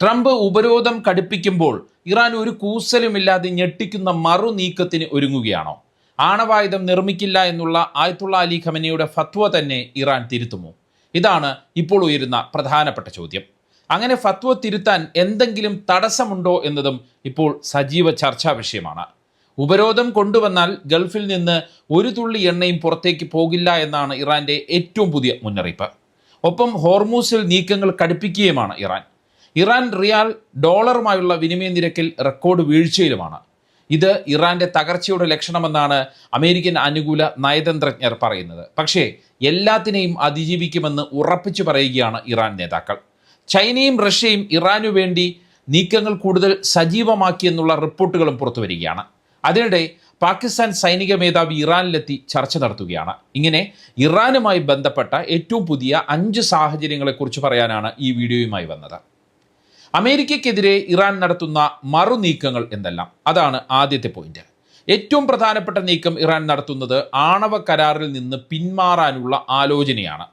Trump ഉപരോധം കടുപ്പിക്കുമ്പോൾ Iran ഒരു കൂസലുമില്ലാതെ ഞെട്ടിക്കുന്ന മറു നീക്കത്തിന് ഒരുങ്ങുകയാണോ? ആണവായുധം നിർമ്മിക്കില്ല എന്നുള്ള ആയത്തുള്ള അലി ഖമനിയുടെ ഫത്വ തന്നെ ഇറാൻ തിരുത്തുമോ? ഇതാണ് ഇപ്പോൾ ഉയരുന്ന പ്രധാനപ്പെട്ട ചോദ്യം. അങ്ങനെ ഫത്വ തിരുത്താൻ എന്തെങ്കിലും തടസ്സമുണ്ടോ എന്നതും ഇപ്പോൾ സജീവ ചർച്ചാ വിഷയമാണ്. ഉപരോധം കൊണ്ടുവന്നാൽ ഗൾഫിൽ നിന്ന് ഒരു തുള്ളി എണ്ണയും പുറത്തേക്ക് പോകില്ല എന്നാണ് ഇറാന്റെ ഏറ്റവും പുതിയ മുന്നറിയിപ്പ്. ഒപ്പം ഹോർമൂസിൽ നീക്കങ്ങൾ കടുപ്പിക്കുകയുമാണ് ഇറാൻ റിയാൽ ഡോളറുമായുള്ള വിനിമയ നിരക്കിൽ റെക്കോർഡ് വീഴ്ചയിലുമാണ്. ഇത് ഇറാന്റെ തകർച്ചയുടെ ലക്ഷണമെന്നാണ് അമേരിക്കൻ അനുകൂല നയതന്ത്രജ്ഞർ പറയുന്നത്. പക്ഷേ എല്ലാത്തിനെയും അതിജീവിക്കുമെന്ന് ഉറപ്പിച്ചു പറയുകയാണ് ഇറാൻ നേതാക്കൾ. ചൈനയും റഷ്യയും ഇറാനു വേണ്ടി നീക്കങ്ങൾ കൂടുതൽ സജീവമാക്കിയെന്നുള്ള റിപ്പോർട്ടുകളും പുറത്തു വരികയാണ്. അതിനിടെ പാകിസ്ഥാൻ സൈനിക മേധാവി ഇറാനിലെത്തി ചർച്ച നടത്തുകയാണ്. ഇങ്ങനെ ഇറാനുമായി ബന്ധപ്പെട്ട ഏറ്റവും പുതിയ 5 സാഹചര്യങ്ങളെക്കുറിച്ച് പറയാനാണ് ഈ വീഡിയോയുമായി വന്നത്. അമേരിക്കയ്ക്കെതിരെ ഇറാൻ നടത്തുന്ന മറു നീക്കങ്ങൾ എന്തെല്ലാം? അതാണ് ആദ്യത്തെ പോയിന്റ്. ഏറ്റവും പ്രധാനപ്പെട്ട നീക്കം ഇറാൻ നടത്തുന്നത് ആണവ കരാറിൽ നിന്ന് പിന്മാറാനുള്ള ആലോചനയാണ്.